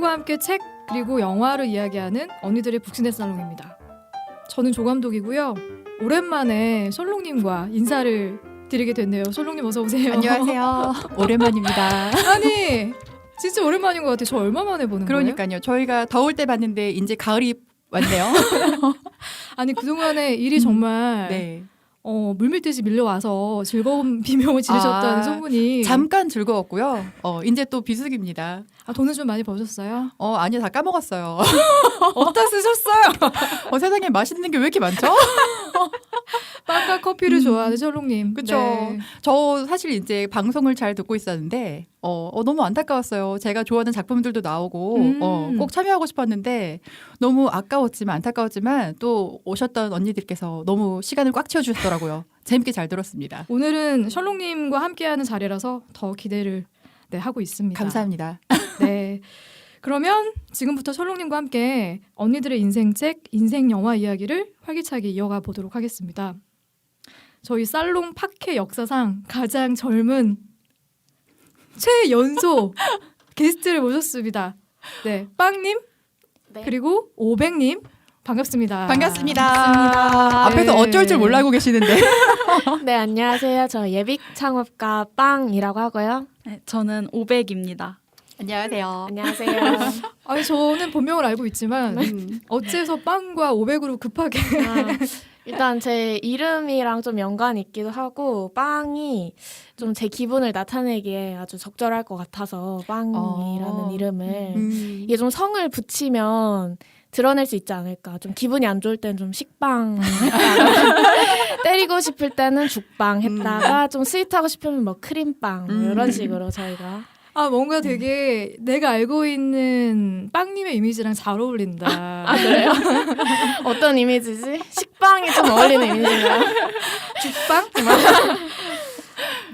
솔로님과 함께 책 그리고 영화를 이야기하는 언니들의 북신의 살롱입니다. 저는 조감독이고요. 오랜만에 솔롱님과 인사를 드리게 됐네요. 솔롱님 어서 오세요. 안녕하세요. 오랜만입니다. 아니 진짜 오랜만인 것 같아요. 저 얼마 만에 보는 거예요? 그러니까요. 저희가 더울 때 봤는데 이제 가을이 왔네요. 아니 그동안에 일이 정말 네. 물밀듯이 밀려와서 즐거운 비명을 지르셨다는 소문이. 잠깐 즐거웠고요. 이제 또 비수기입니다. 돈을 좀 많이 버셨어요? 아니요. 다 까먹었어요. 어디다 쓰셨어요? 세상에 맛있는 게 왜 이렇게 많죠? 빵과 커피를 좋아하는 솔롱님. 그렇죠. 네. 저 사실 이제 방송을 잘 듣고 있었는데 너무 안타까웠어요. 제가 좋아하는 작품들도 나오고 꼭 참여하고 싶었는데 너무 아까웠지만 안타까웠지만 또 오셨던 언니들께서 너무 시간을 꽉 채워주셨더라고요. 재밌게 잘 들었습니다. 오늘은 셜록님과 함께하는 자리라서 더 기대를 하고 있습니다. 감사합니다. 네. 그러면 지금부터 셜록님과 함께 언니들의 인생책, 인생영화 이야기를 활기차게 이어가 보도록 하겠습니다. 저희 살롱 팟캐 역사상 가장 젊은 최연소 게스트를 모셨습니다. 네, 빵님 네. 그리고 오백님 반갑습니다. 반갑습니다. 앞에서 네. 어쩔 줄 몰라고 계시는데. 네, 안녕하세요. 저 예빅 창업가 빵이라고 하고요. 네, 저는 500입니다. 안녕하세요. 안녕하세요. 아니 저는 본명을 알고 있지만 어째서 빵과 500으로 급하게 일단 제 이름이랑 좀 연관이 있기도 하고 빵이 좀 제 기분을 나타내기에 아주 적절할 것 같아서 빵이라는 이름을 이게 좀 성을 붙이면 드러낼 수 있지 않을까. 좀 기분이 안 좋을 때는 좀 식빵 했다가 때리고 싶을 때는 죽빵 했다가 좀 스윗하고 싶으면 뭐 크림빵 뭐 이런 식으로 저희가 뭔가 되게 내가 알고 있는 빵님의 이미지랑 잘 어울린다. 아 그래요? 어떤 이미지지? 식빵이 좀 어울리는 이미지인가요? 죽빵?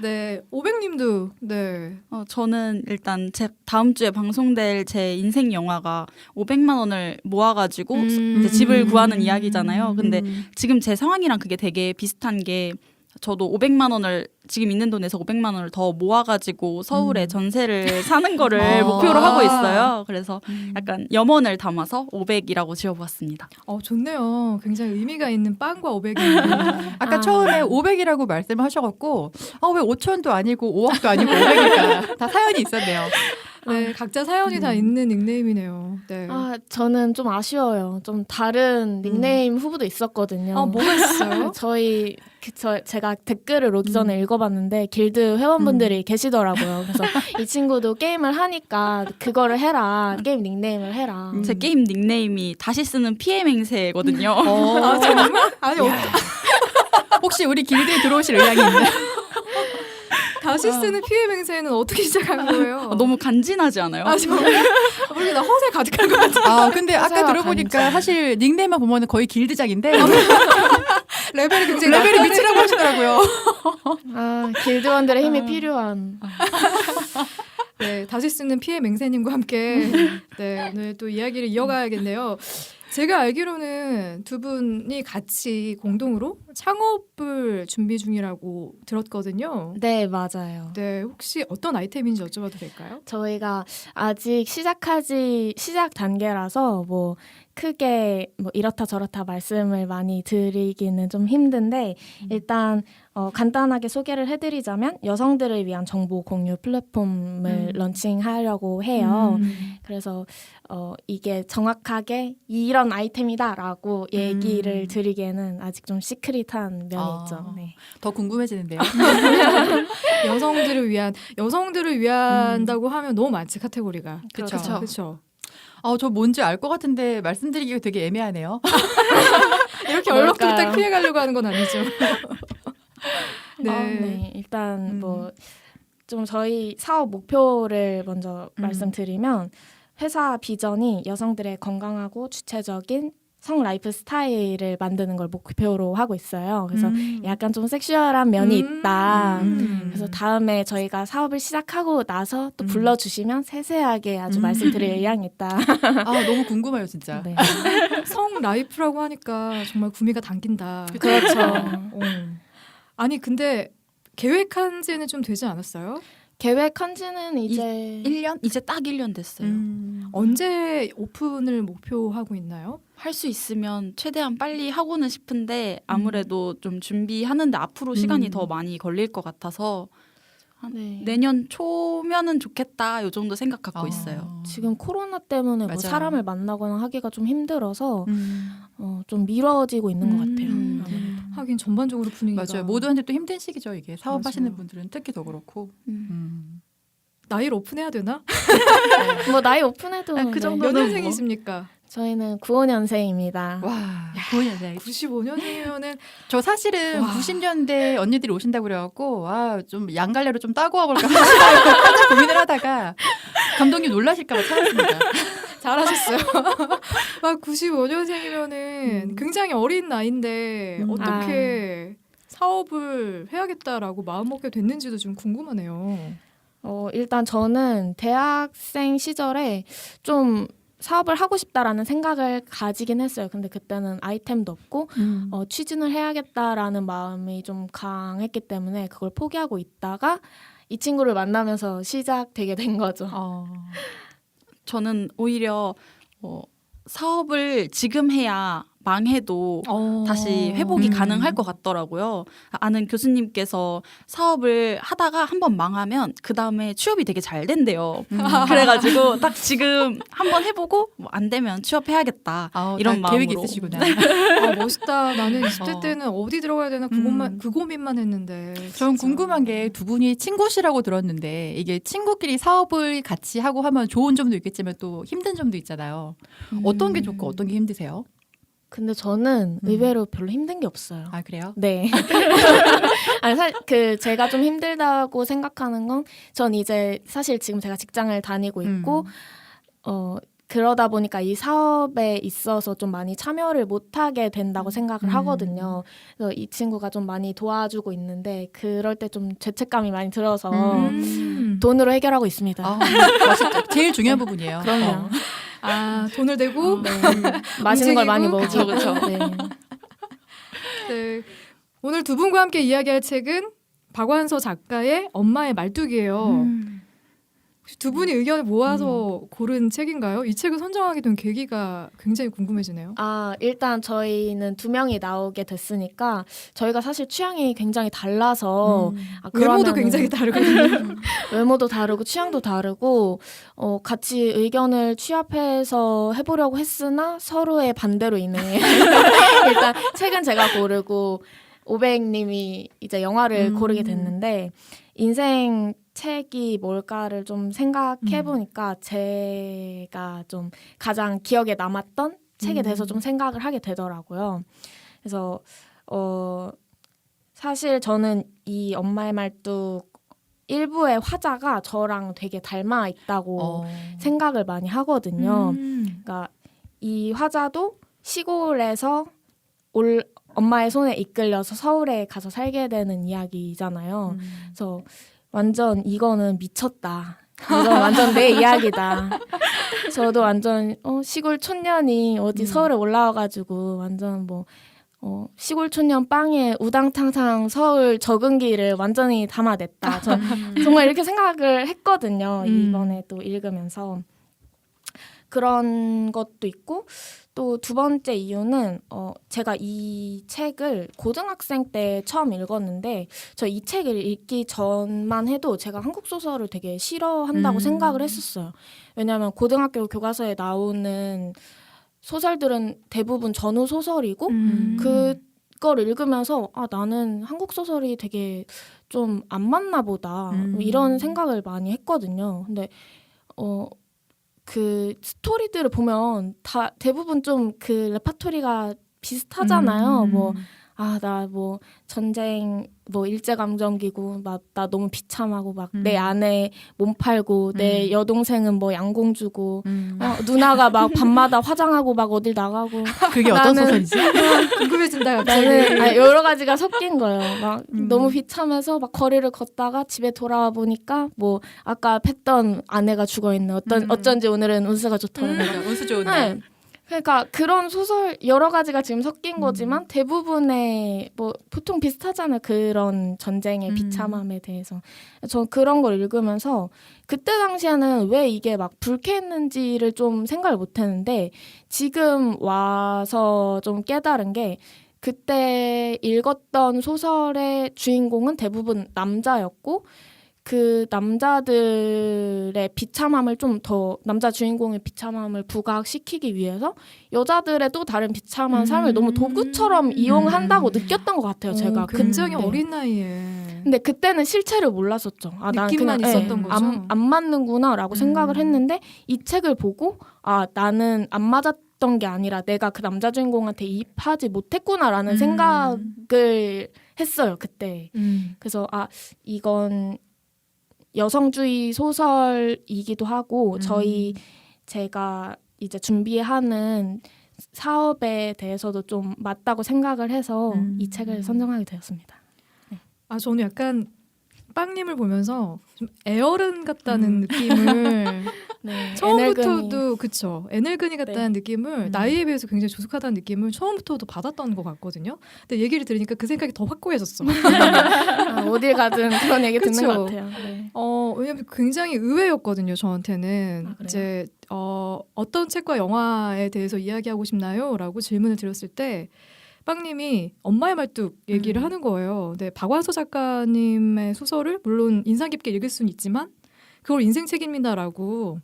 네, 오백님도 네. 저는 일단 제 다음 주에 방송될 제 인생 영화가 500만 원을 모아가지고 이제 집을 구하는 이야기잖아요. 근데 지금 제 상황이랑 그게 되게 비슷한 게 저도 500만 원을 지금 있는 돈에서 500만 원을 더 모아가지고 서울에 전세를 사는 거를 목표로 하고 있어요. 그래서 약간 염원을 담아서 500이라고 지어보았습니다. 좋네요. 굉장히 의미가 있는 빵과 500이. 아까 처음에 500이라고 말씀하셔갖고 왜 5천도 아니고 5억도 아니고 500일까 다 사연이 있었네요. 네, 각자 사연이 다 있는 닉네임이네요. 네. 저는 좀 아쉬워요. 좀 다른 닉네임 후보도 있었거든요. 뭐가 있어요? 제가 댓글을 오기 전에 읽어봤는데 길드 회원분들이 계시더라고요. 그래서 이 친구도 게임을 하니까 그거를 해라. 게임 닉네임을 해라. 제 게임 닉네임이 다시 쓰는 PM 행세거든요. 정말? 아니 혹시 우리 길드에 들어오실 의향이 있나요? 다시 쓰는 피해 맹세는 어떻게 시작한 거예요? 너무 간지나지 않아요? 정말? 모르게 나 허세 가득한 것 같아. 근데 아까 허세와 들어보니까 간지. 사실 닉네임만 보면 거의 길드장인데 레벨이 굉장히 레벨이 미치라고 하시더라고요. 길드원들의 힘이 필요한. 네, 다시 쓰는 피해 맹세님과 함께 네, 오늘 또 이야기를 이어가야겠네요. 제가 알기로는 두 분이 같이 공동으로 창업을 준비 중이라고 들었거든요. 네, 맞아요. 네, 혹시 어떤 아이템인지 여쭤봐도 될까요? 저희가 아직 시작 단계라서 뭐 크게 뭐 이렇다 저렇다 말씀을 많이 드리기는 좀 힘든데 일단 간단하게 소개를 해드리자면 여성들을 위한 정보 공유 플랫폼을 런칭하려고 해요. 그래서 이게 정확하게 이런 아이템이다라고 얘기를 드리기에는 아직 좀 시크릿한 면이 있죠. 네. 더 궁금해지는데요. 여성들을 위한다고 하면 너무 많지 카테고리가. 그쵸. 그렇죠. 저 뭔지 알 것 같은데 말씀드리기가 되게 애매하네요. 이렇게 얼렁뚱땅 피해가려고 하는 건 아니죠. 네, 일단 뭐 좀 저희 사업 목표를 먼저 말씀드리면 회사 비전이 여성들의 건강하고 주체적인 성 라이프 스타일을 만드는 걸 목표로 하고 있어요. 그래서 약간 좀 섹슈얼한 면이 있다. 그래서 다음에 저희가 사업을 시작하고 나서 또 불러주시면 세세하게 아주 말씀드릴 의향이 있다. 너무 궁금해요, 진짜. 네. 성 라이프라고 하니까 정말 구미가 당긴다. 그렇죠. 아니 근데 계획한 지는 좀 되지 않았어요? 계획한 지는 이제 1년? 이제 딱 1년 됐어요. 언제 오픈을 목표하고 있나요? 할 수 있으면 최대한 빨리 하고는 싶은데 아무래도 좀 준비하는데 앞으로 시간이 더 많이 걸릴 것 같아서 네. 내년 초면은 좋겠다 요 정도 생각 갖고 있어요. 지금 코로나 때문에 뭐 맞아요. 사람을 만나거나 하기가 좀 힘들어서 좀 미뤄지고 있는 것 같아요. 아무래도. 하긴 전반적으로 분위기가 맞아요. 모두한테 또 힘든 시기죠. 이게 사업하시는 맞아요. 분들은 특히 더 그렇고. 나이를 오픈해야 되나? 뭐 나이 오픈해도 그 네. 정도. 몇 년생이십니까? 저희는 95년생입니다. 와, 9년생. 95년이면은 저 사실은 와. 90년대 언니들이 오신다고 그래갖고 좀 양갈래로 좀 따고 와볼까 살짝 고민을 하다가 감독님 놀라실까봐 참았습니다. 잘하셨어요. 막 95년생이면은 굉장히 어린 나이인데 어떻게 사업을 해야겠다라고 마음먹게 됐는지도 좀 궁금하네요. 일단 저는 대학생 시절에 좀 사업을 하고 싶다라는 생각을 가지긴 했어요. 근데 그때는 아이템도 없고 취준을 해야겠다라는 마음이 좀 강했기 때문에 그걸 포기하고 있다가 이 친구를 만나면서 시작되게 된 거죠. 저는 오히려 사업을 지금 해야 망해도 다시 회복이 가능할 것 같더라고요. 아는 교수님께서 사업을 하다가 한번 망하면 그 다음에 취업이 되게 잘 된대요. 그래가지고 딱 지금 한번 해보고 뭐 안 되면 취업해야겠다 이런 마음으로. 계획이 있으시구나. 멋있다. 나는 20대 때는 어디 들어가야 되나 그 고민만 했는데. 전 진짜. 궁금한 게 두 분이 친구시라고 들었는데 이게 친구끼리 사업을 같이 하고 하면 좋은 점도 있겠지만 또 힘든 점도 있잖아요. 어떤 게 좋고 어떤 게 힘드세요? 근데 저는 의외로 별로 힘든 게 없어요. 아 그래요? 네. 아니, 제가 좀 힘들다고 생각하는 건 전 이제 사실 지금 제가 직장을 다니고 있고 그러다 보니까 이 사업에 있어서 좀 많이 참여를 못하게 된다고 생각을 하거든요. 그래서 이 친구가 좀 많이 도와주고 있는데 그럴 때 좀 죄책감이 많이 들어서 돈으로 해결하고 있습니다. 멋있죠. 제일 중요한 부분이에요. 그럼요. 돈을 대고 네. 맛있는 걸 많이 움직이고. 먹고. 그쵸. 네. 네. 오늘 두 분과 함께 이야기할 책은 박완서 작가의 엄마의 말뚝이에요. 혹시 두 분이 의견을 모아서 고른 책인가요? 이 책을 선정하게 된 계기가 굉장히 궁금해지네요. 일단 저희는 2명이 나오게 됐으니까 저희가 사실 취향이 굉장히 달라서 외모도 그러면은- 굉장히 다르거든요. 외모도 다르고 취향도 다르고 같이 의견을 취합해서 해보려고 했으나 서로의 반대로 인해 일단 책은 제가 고르고 오백님이 이제 영화를 고르게 됐는데 인생 책이 뭘까를 좀 생각해보니까 제가 좀 가장 기억에 남았던 책에 대해서 좀 생각을 하게 되더라고요. 그래서 사실 저는 이 엄마의 말뚝 일부의 화자가 저랑 되게 닮아 있다고 생각을 많이 하거든요. 그러니까 이 화자도 시골에서 엄마의 손에 이끌려서 서울에 가서 살게 되는 이야기잖아요. 그래서 완전 이거는 미쳤다. 이건 완전 내 이야기다. 저도 완전 시골 촌년이 어디 서울에 올라와가지고 완전 뭐 시골 촌년 빵에 우당탕탕 서울 적응기를 완전히 담아냈다. 저 정말 이렇게 생각을 했거든요. 이번에 또 읽으면서. 그런 것도 있고 또 두 번째 이유는 제가 이 책을 고등학생 때 처음 읽었는데 저 이 책을 읽기 전만 해도 제가 한국 소설을 되게 싫어한다고 생각을 했었어요. 왜냐하면 고등학교 교과서에 나오는 소설들은 대부분 전후 소설이고 그걸 읽으면서 나는 한국 소설이 되게 좀 안 맞나 보다 이런 생각을 많이 했거든요. 근데 그 스토리들을 보면 다 대부분 좀 그 레파토리가 비슷하잖아요. 나 뭐 전쟁 뭐 일제강점기고 막 나 너무 비참하고 막 내 아내 몸 팔고 내 여동생은 뭐 양공주고 누나가 막 밤마다 화장하고 막 어딜 나가고 그게 어떤 나는- 소설이지? 궁금해진다 갑자기. 나는 여러 가지가 섞인 거예요. 막 너무 비참해서 막 거리를 걷다가 집에 돌아와 보니까 뭐 아까 팼던 아내가 죽어 있네. 어쩐지 오늘은 운수가 좋더라고요. 운수 좋은데. 네. 그러니까 그런 소설 여러 가지가 지금 섞인 거지만 대부분의 뭐 보통 비슷하잖아요. 그런 전쟁의 비참함에 대해서. 저 그런 걸 읽으면서 그때 당시에는 왜 이게 막 불쾌했는지를 좀 생각을 못 했는데 지금 와서 좀 깨달은 게 그때 읽었던 소설의 주인공은 대부분 남자였고 그 남자들의 비참함을 좀 더 남자 주인공의 비참함을 부각시키기 위해서 여자들의 또 다른 비참한 삶을 너무 도구처럼 이용한다고 느꼈던 것 같아요. 제가 굉장히 그때. 어린 나이에. 근데 그때는 실체를 몰랐었죠. 아, 난 느낌만 그냥, 있었던 거죠? 안 맞는구나라고 생각을 했는데 이 책을 보고 아 나는 안 맞았던 게 아니라 내가 그 남자 주인공한테 이입하지 못했구나라는 생각을 했어요. 그때. 그래서 아 이건 여성주의 소설이기도 하고 제가 이제 준비하는 사업에 대해서도 좀 맞다고 생각을 해서 이 책을 선정하게 되었습니다. 아 저는 약간 빵님을 보면서 좀 애어른 같다는 느낌을 네, 처음부터도 그쵸 애늙은이 같다는 느낌을 나이에 비해서 굉장히 조숙하다는 느낌을 처음부터도 받았던 것 같거든요. 근데 얘기를 들으니까 그 생각이 더 확고해졌어. 아, 어딜 가든 그런 얘기 듣는 그쵸? 것 같아요. 네. 왜냐면 굉장히 의외였거든요. 저한테는 아, 그래요? 이제 어떤 책과 영화에 대해서 이야기하고 싶나요?라고 질문을 드렸을 때 빵님이 엄마의 말뚝 얘기를 하는 거예요. 근데 박완서 작가님의 소설을 물론 인상 깊게 읽을 수는 있지만 그걸 인생 책임이다라고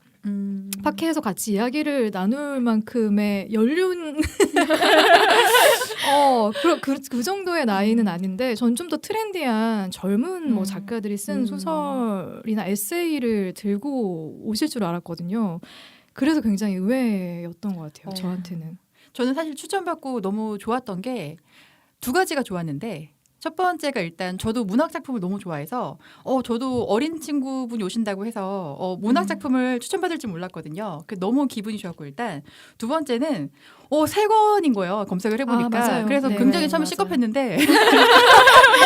팟캐에서 같이 이야기를 나눌 만큼의 연륜 그 정도의 나이는 아닌데 전 좀 더 트렌디한 젊은 뭐 작가들이 쓴 소설이나 에세이를 들고 오실 줄 알았거든요. 그래서 굉장히 의외였던 것 같아요. 저한테는. 저는 사실 추천받고 너무 좋았던 게 두 가지가 좋았는데 첫 번째가 일단 저도 문학 작품을 너무 좋아해서 저도 어린 친구분이 오신다고 해서 문학 작품을 추천받을 줄 몰랐거든요. 너무 기분이 좋았고 일단 두 번째는 새 권인 거예요. 검색을 해보니까. 맞아요. 그래서 네, 굉장히 네, 처음에 맞아요. 시겁했는데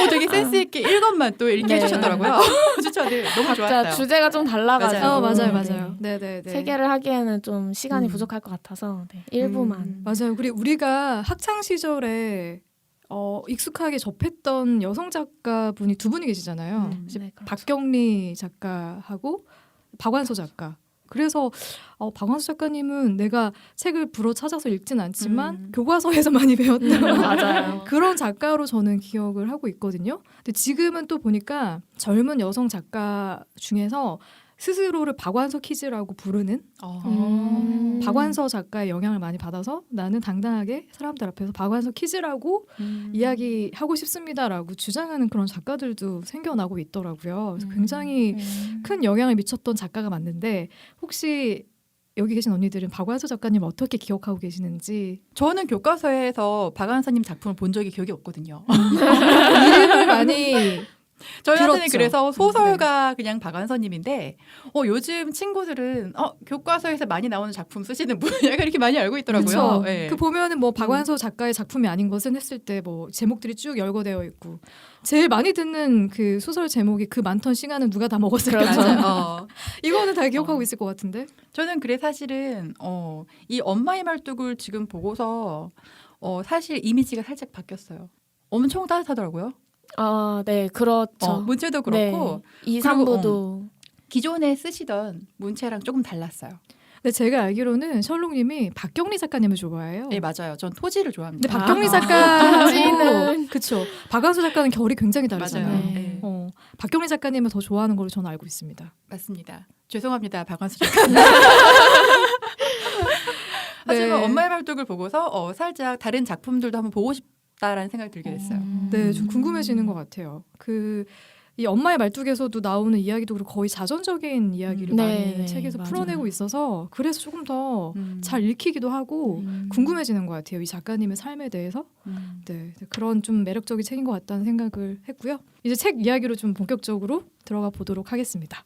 되게 센스 있게 1권만 또 읽게 해주셨더라고요. 추천을 너무 각자 좋았어요. 주제가 좀 달라가지고 맞아요. 네네네. 세 개를 하기에는 좀 시간이 부족할 것 같아서 일부만. 맞아요. 그리고 우리가 학창 시절에 익숙하게 접했던 여성 작가분이 두 분이 계시잖아요. 이제 네, 그렇죠. 박경리 작가하고 박완서 작가. 그래서 박완서 작가님은 내가 책을 불어 찾아서 읽진 않지만 교과서에서 많이 배웠던 맞아요. 그런 작가로 저는 기억을 하고 있거든요. 근데 지금은 또 보니까 젊은 여성 작가 중에서 스스로를 박완서 키즈라고 부르는 박완서 작가의 영향을 많이 받아서 나는 당당하게 사람들 앞에서 박완서 키즈라고 이야기하고 싶습니다라고 주장하는 그런 작가들도 생겨나고 있더라고요. 그래서 굉장히 큰 영향을 미쳤던 작가가 맞는데 혹시 여기 계신 언니들은 박완서 작가님 어떻게 기억하고 계시는지 저는 교과서에서 박완서님 작품을 본 적이 기억이 없거든요. 이름을 많이 저희한테는 들었죠. 그래서 소설가 그냥 박완서님인데 요즘 친구들은 교과서에서 많이 나오는 작품 쓰시는 분 약간 이렇게 많이 알고 있더라고요. 그렇죠. 네. 그 보면은 뭐 박완서 작가의 작품이 아닌 것은 했을 때 뭐 제목들이 쭉 열거되어 있고 제일 많이 듣는 그 소설 제목이 그 많던 시간은 누가 다 먹었을까? 맞아요. 이거는 다 기억하고 있을 것 같은데. 저는 그래 사실은 이 엄마의 말뚝을 지금 보고서 사실 이미지가 살짝 바뀌었어요. 엄청 따뜻하더라고요. 아, 네, 그렇죠. 문체도 그렇고 네, 2, 3부도 기존에 쓰시던 문체랑 조금 달랐어요. 근데 제가 알기로는 셜록님이 박경리 작가님을 좋아해요. 네 맞아요. 전 토지를 좋아합니다. 근데 박경리 작가는 토지는 그렇죠. 박완서 작가는 결이 굉장히 다르잖아요. 맞아요. 네. 네. 박경리 작가님을 더 좋아하는 걸로 저는 알고 있습니다. 맞습니다. 죄송합니다, 박완서 작가님. 하지만 네. 엄마의 말뚝을 보고서 살짝 다른 작품들도 한번 보고 싶다라는 생각이 들게 됐어요. 네, 좀 궁금해지는 것 같아요. 이 엄마의 말뚝에서도 나오는 이야기도 그렇고 거의 자전적인 이야기를 네, 많이 책에서 맞아요. 풀어내고 있어서 그래서 조금 더 잘 읽히기도 하고 궁금해지는 것 같아요. 이 작가님의 삶에 대해서. 네, 그런 좀 매력적인 책인 것 같다는 생각을 했고요. 이제 책 이야기로 좀 본격적으로 들어가 보도록 하겠습니다.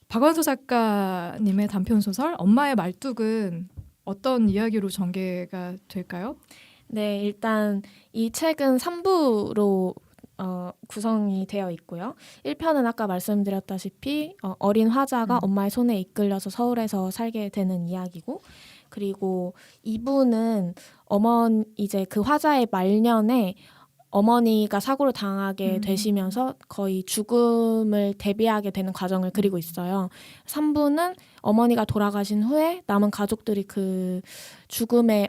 박완서 작가님의 단편 소설 엄마의 말뚝은 어떤 이야기로 전개가 될까요? 네, 일단 이 책은 3부로 구성이 되어 있고요. 1편은 아까 말씀드렸다시피 어린 화자가 엄마의 손에 이끌려서 서울에서 살게 되는 이야기고 그리고 이분은 이제 그 화자의 말년에 어머니가 사고를 당하게 되시면서 거의 죽음을 대비하게 되는 과정을 그리고 있어요. 3부는 어머니가 돌아가신 후에 남은 가족들이 그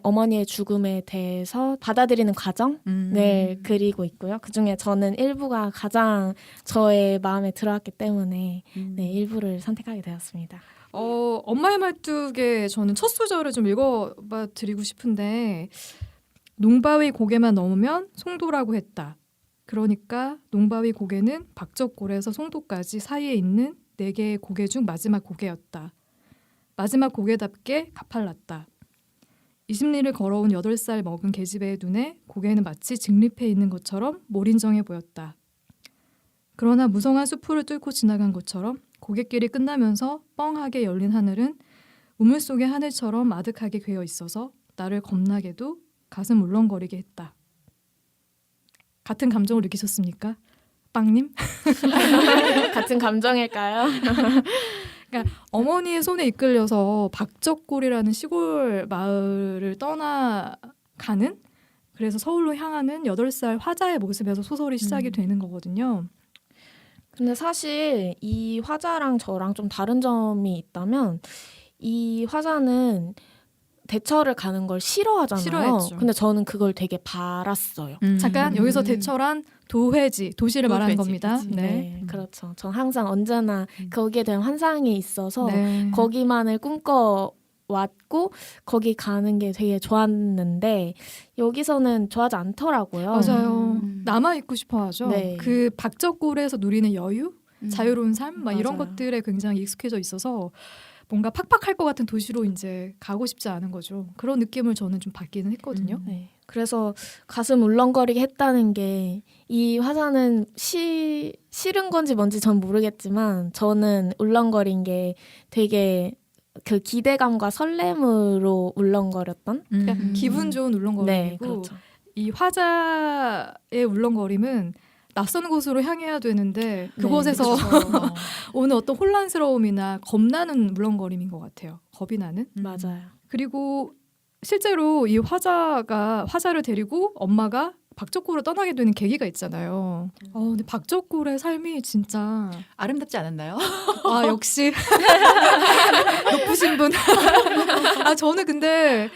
어머니의 죽음에 대해서 받아들이는 과정을 그리고 있고요. 그중에 저는 1부가 가장 저의 마음에 들어왔기 때문에 네, 1부를 선택하게 되었습니다. 엄마의 말뚝에 저는 첫 소절을 좀 읽어봐 드리고 싶은데 농바위 고개만 넘으면 송도라고 했다. 그러니까 농바위 고개는 박적골에서 송도까지 사이에 있는 4개의 고개 중 마지막 고개였다. 마지막 고개답게 가팔랐다. 20리를 걸어온 8살 먹은 계집애의 눈에 고개는 마치 직립해 있는 것처럼 몰인정해 보였다. 그러나 무성한 수풀을 뚫고 지나간 것처럼 고갯길이 끝나면서 뻥하게 열린 하늘은 우물 속의 하늘처럼 아득하게 괴어 있어서 나를 겁나게도 가슴 울렁거리게 했다. 같은 감정을 느끼셨습니까? 빵님? 같은 감정일까요? 그러니까 어머니의 손에 이끌려서 박적골이라는 시골 마을을 떠나가는 그래서 서울로 향하는 8살 화자의 모습에서 소설이 시작이 되는 거거든요. 근데 사실 이 화자랑 저랑 좀 다른 점이 있다면 이 화자는 대처를 가는 걸 싫어하잖아요. 싫어했죠. 근데 저는 그걸 되게 바랐어요. 잠깐 여기서 대처란 도시를 말하는 겁니다. 네. 네. 그렇죠. 전 항상 언제나 거기에 대한 환상이 있어서 네. 거기만을 꿈꿔왔고 거기 가는 게 되게 좋았는데 여기서는 좋아하지 않더라고요. 맞아요. 남아 있고 싶어하죠. 네. 그 박적골에서 누리는 여유, 자유로운 삶, 막 이런 맞아요. 것들에 굉장히 익숙해져 있어서 뭔가 팍팍할 것 같은 도시로 이제 가고 싶지 않은 거죠. 그런 느낌을 저는 좀 받기는 했거든요. 네. 그래서 가슴 울렁거리게 했다는 게 이 화자는 싫은 건지 뭔지 전 모르겠지만 저는 울렁거린 게 되게 그 기대감과 설렘으로 울렁거렸던 그러니까 기분 좋은 울렁거림이고 네, 그렇죠. 이 화자의 울렁거림은 낯선 곳으로 향해야 되는데 그곳에서 네, 그렇죠. 오는 어떤 혼란스러움이나 겁나는 물렁거림인 것 같아요. 겁이 나는. 맞아요. 그리고 실제로 이 화자를 데리고 엄마가 박적골을 떠나게 되는 계기가 있잖아요. 근데 박적골의 삶이 진짜 아름답지 않았나요? 역시 높으신 분. 저는 근데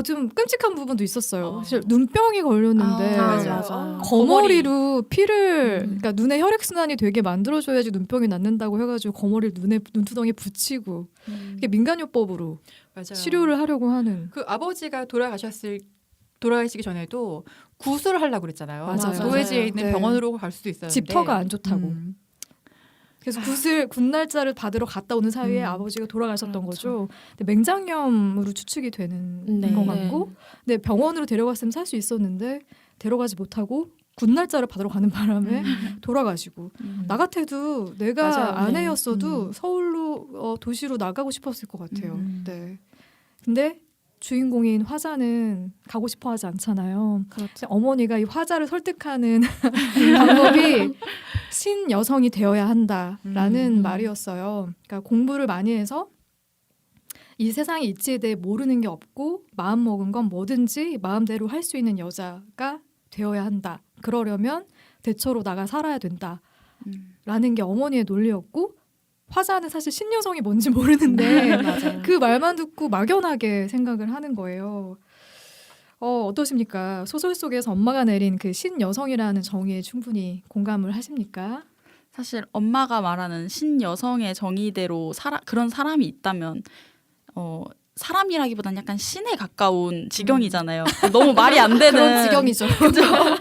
좀 끔찍한 부분도 있었어요. 사실 눈병이 걸렸는데 맞아. 거머리로 피를 그러니까 눈의 혈액 순환이 되게 만들어줘야지 눈병이 낫는다고 해가지고 거머리를 눈두덩이에 붙이고 그게 민간요법으로 맞아요. 치료를 하려고 하는. 그 아버지가 돌아가시기 전에도 구술을 하려고 그랬잖아요. 맞아요. 도회지에 있는 네. 병원으로 갈 수도 있었는데 집터가 안 좋다고. 그래서 군 날짜를 받으러 갔다 오는 사이에 음. 아버지가 돌아가셨던 그렇죠. 거죠. 근데 맹장염으로 추측이 되는 네. 것 같고, 근데 병원으로 데려갔으면 살 수 있었는데 데려가지 못하고 군 날짜를 받으러 가는 바람에 돌아가시고 나 같아도 내가 맞아요. 아내였어도 서울로 도시로 나가고 싶었을 것 같아요. 네. 근데 주인공인 화자는 가고 싶어하지 않잖아요. 그렇죠. 어머니가 이 화자를 설득하는 방법이 신여성이 되어야 한다라는 말이었어요. 그러니까 공부를 많이 해서 이 세상의 이치에 대해 모르는 게 없고 마음 먹은 건 뭐든지 마음대로 할 수 있는 여자가 되어야 한다. 그러려면 대처로 나가 살아야 된다라는 게 어머니의 논리였고 화자는 사실 신여성이 뭔지 모르는데 맞아요. 그 말만 듣고 막연하게 생각을 하는 거예요. 어떠십니까? 소설 속에서 엄마가 내린 그 신여성이라는 정의에 충분히 공감을 하십니까? 사실 엄마가 말하는 신여성의 정의대로 그런 사람이 있다면 사람이라기보단 약간 신에 가까운 지경이잖아요. 너무 말이 안 되는 그런 지경이죠.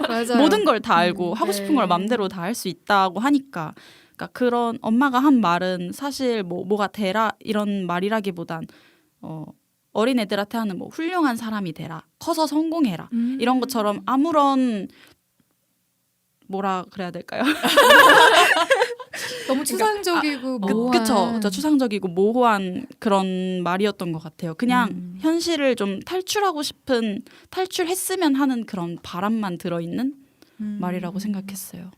맞아요. 모든 걸 다 알고 하고 네. 싶은 걸 맘대로 다 할 수 있다고 하니까 그러니까 그런 엄마가 한 말은 사실 뭐가 되라 이런 말이라기보단 어린 애들한테 하는 뭐 훌륭한 사람이 되라 커서 성공해라 이런 것처럼 아무런 뭐라 그래야 될까요? 너무 추상적이고 모호한. 그쵸. 추상적이고 모호한 그런 말이었던 것 같아요. 그냥 현실을 좀 탈출했으면 하는 그런 바람만 들어있는 말이라고 생각했어요.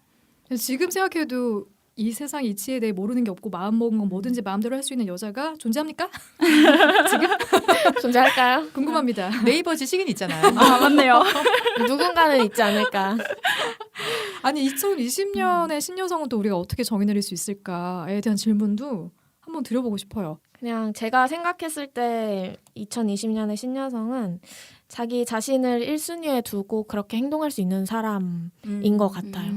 지금 생각해도 이 세상 이치에 대해 모르는 게 없고 마음 먹은 건 뭐든지 마음대로 할 수 있는 여자가 존재합니까? 존재할까요? 궁금합니다. 네이버 지식인 있잖아요. 아 맞네요. 누군가는 있지 않을까. 아니 2020년의 신여성은 또 우리가 어떻게 정의 내릴 수 있을까에 대한 질문도 한번 드려보고 싶어요. 그냥 제가 생각했을 때 2020년의 신여성은 자기 자신을 1순위에 두고 그렇게 행동할 수 있는 사람인 것 같아요.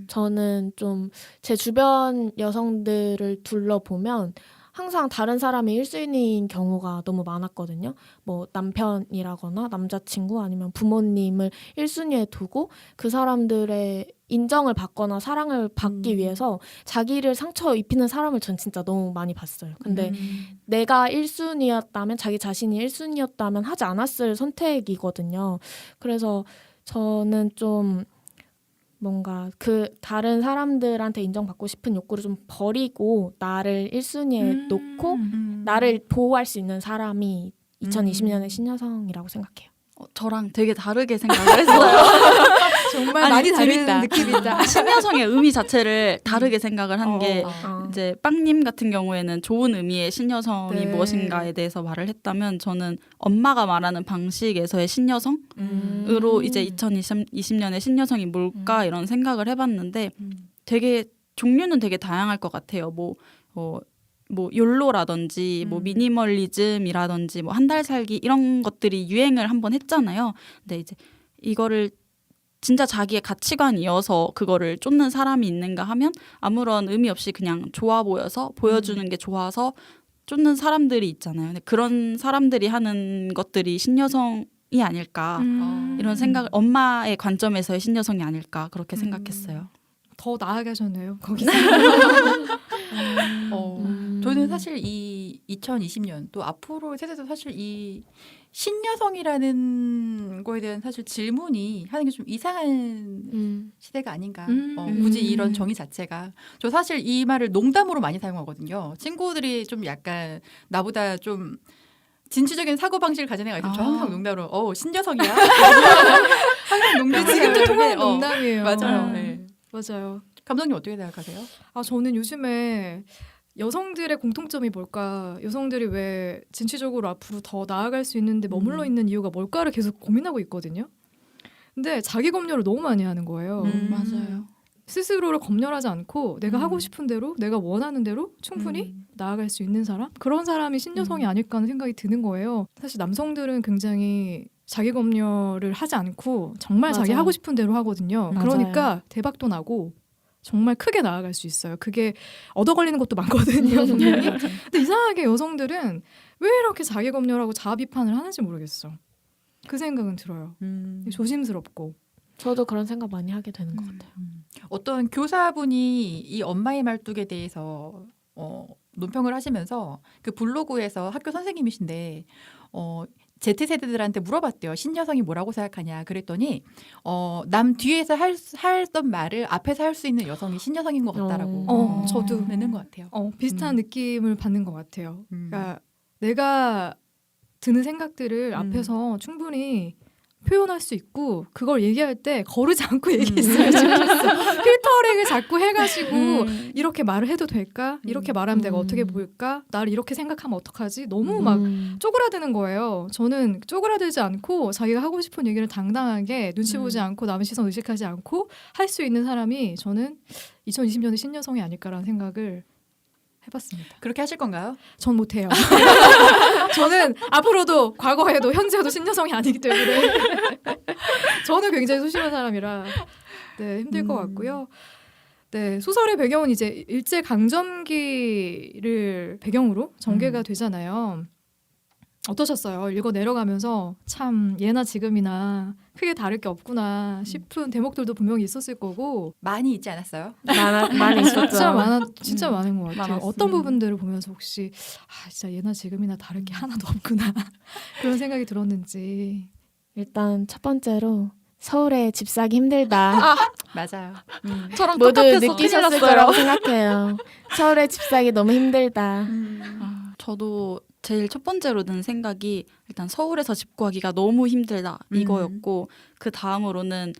저는 좀 제 주변 여성들을 둘러보면 항상 다른 사람이 1순위인 경우가 너무 많았거든요. 뭐 남편이라거나 남자친구 아니면 부모님을 1순위에 두고 그 사람들의 인정을 받거나 사랑을 받기 위해서 자기를 상처 입히는 사람을 전 진짜 너무 많이 봤어요. 근데 내가 1순위였다면 자기 자신이 1순위였다면 하지 않았을 선택이거든요. 그래서 저는 좀 뭔가 그 다른 사람들한테 인정받고 싶은 욕구를 좀 버리고 나를 1순위에 놓고 나를 보호할 수 있는 사람이 2020년의 신여성이라고 생각해요. 저랑 되게 다르게 생각을 했어요. 정말 아니, 많이 다른 재밌다. 느낌이다. 신여성의 의미 자체를 다르게 생각을 한 게 어. 이제 빵님 같은 경우에는 좋은 의미의 신여성이 네. 무엇인가에 대해서 말을 했다면 저는 엄마가 말하는 방식에서의 신여성으로 이제 2020년의 신여성이 뭘까 이런 생각을 해봤는데 되게 종류는 되게 다양할 것 같아요. 뭐 욜로라든지 뭐 미니멀리즘이라든지 뭐 한 달 살기 이런 것들이 유행을 한번 했잖아요. 근데 이제 이거를 진짜 자기의 가치관이어서 그거를 쫓는 사람이 있는가 하면 아무런 의미 없이 그냥 좋아 보여서 보여주는 게 좋아서 쫓는 사람들이 있잖아요. 근데 그런 사람들이 하는 것들이 신여성이 아닐까 이런 생각을 엄마의 관점에서의 신여성이 아닐까 그렇게 생각했어요. 더 나아가셨네요. 거기서. 저는 사실 이 2020년 또 앞으로의 세대도 사실 이 신여성이라는 거에 대한 사실 질문이 하는 게 좀 이상한 시대가 아닌가. 굳이 이런 정의 자체가. 저 사실 이 말을 농담으로 많이 사용하거든요. 친구들이 좀 약간 나보다 좀 진취적인 사고방식을 가진 애가 있으면 저 항상 농담으로 신여성이야. 항상 농담으로 지금도 통하는 사용하는데, 농담이에요. 맞아요. 음. 네. 맞아요. 감독님 어떻게 생각하세요? 저는 요즘에 여성들의 공통점이 뭘까? 여성들이 왜 진취적으로 앞으로 더 나아갈 수 있는데 머물러 있는 이유가 뭘까를 계속 고민하고 있거든요. 근데 자기 검열을 너무 많이 하는 거예요. 맞아요. 스스로를 검열하지 않고 내가 하고 싶은 대로 내가 원하는 대로 충분히 나아갈 수 있는 사람? 그런 사람이 신여성이 아닐까 하는 생각이 드는 거예요. 사실 남성들은 굉장히 자기 검열을 하지 않고 정말 자기 맞아요. 하고 싶은 대로 하거든요. 맞아요. 그러니까 대박도 나고 정말 크게 나아갈 수 있어요. 그게 얻어 걸리는 것도 많거든요. 분명히. 근데 이상하게 여성들은 왜 이렇게 자기 검열하고 자아 비판을 하는지 모르겠어. 그 생각은 들어요. 조심스럽고. 저도 그런 생각 많이 하게 되는 것 같아요. 어떤 교사분이 이 엄마의 말뚝에 대해서 논평을 하시면서 그 블로그에서 학교 선생님이신데 Z세대들한테 물어봤대요. 신여성이 뭐라고 생각하냐. 그랬더니 남 뒤에서 하던 말을 앞에서 할 수 있는 여성이 신여성인 것 같다라고 저도 내는 것 같아요. 비슷한 느낌을 받는 것 같아요. 그러니까 내가 드는 생각들을 앞에서 충분히 표현할 수 있고 그걸 얘기할 때 거르지 않고 얘기했어요. 필터링을 자꾸 해가지고 이렇게 말을 해도 될까? 이렇게 말하면 내가 어떻게 보일까? 나를 이렇게 생각하면 어떡하지? 너무 막 쪼그라드는 거예요. 저는 쪼그라들지 않고 자기가 하고 싶은 얘기를 당당하게 눈치 보지 않고 남의 시선 의식하지 않고 할 수 있는 사람이 저는 2020년의 신여성이 아닐까라는 생각을 해봤습니다. 그렇게 하실 건가요? 전 못해요. 저는 앞으로도 과거에도 현재도 신여성이 아니기 때문에 저는 굉장히 소심한 사람이라 힘들 것 같고요. 네, 소설의 배경은 이제 일제 강점기를 배경으로 전개가 되잖아요. 어떠셨어요? 읽어 내려가면서 참 예나 지금이나 크게 다를 게 없구나 싶은 대목들도 분명히 있었을 거고 많이 있지 않았어요? 많이 있었죠. 진짜 많은 것 같아요. 많았어요. 어떤 부분들을 보면서 혹시 진짜 예나 지금이나 다를 게 하나도 없구나 그런 생각이 들었는지. 일단 첫 번째로 서울에 집 사기 힘들다. 맞아요. 저랑 모두 똑같아서 느끼셨을 큰일 거라고 났어요. 생각해요. 서울에 집 사기 너무 힘들다. 저도 제일 첫 번째로 든 생각이 일단 서울에서 집 구하기가 너무 힘들다 이거였고 그 다음으로는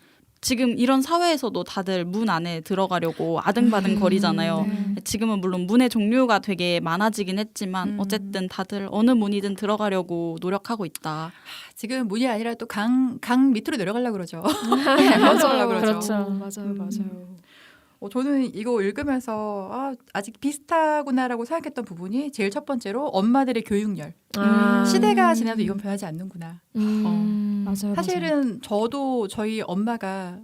지금 이런 사회에서도 다들 문 안에 들어가려고 아등바등 거리잖아요. 네. 지금은 물론 문의 종류가 되게 많아지긴 했지만 어쨌든 다들 어느 문이든 들어가려고 노력하고 있다. 지금 문이 아니라 또 강 밑으로 내려가려고 그러죠. 건설하려고 그러죠. 그렇죠. 맞아요, 맞아요. 저는 이거 읽으면서 아직 비슷하구나라고 생각했던 부분이 제일 첫 번째로 엄마들의 교육열. 시대가 지나도 이건 변하지 않는구나. 맞아요. 사실은 저도 저희 엄마가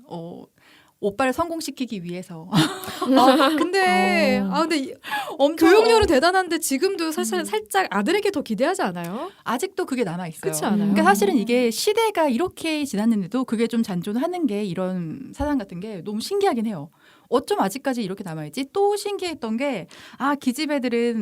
오빠를 성공시키기 위해서 근데 엄청 교육열은 대단한데 지금도 사실 살짝 아들에게 더 기대하지 않아요? 아직도 그게 남아 있어요. 그렇지 않아요? 그러니까 사실은 이게 시대가 이렇게 지났는데도 그게 좀 잔존하는 게 이런 사상 같은 게 너무 신기하긴 해요. 어쩜 아직까지 이렇게 남아있지? 또 신기했던 게 기집애들이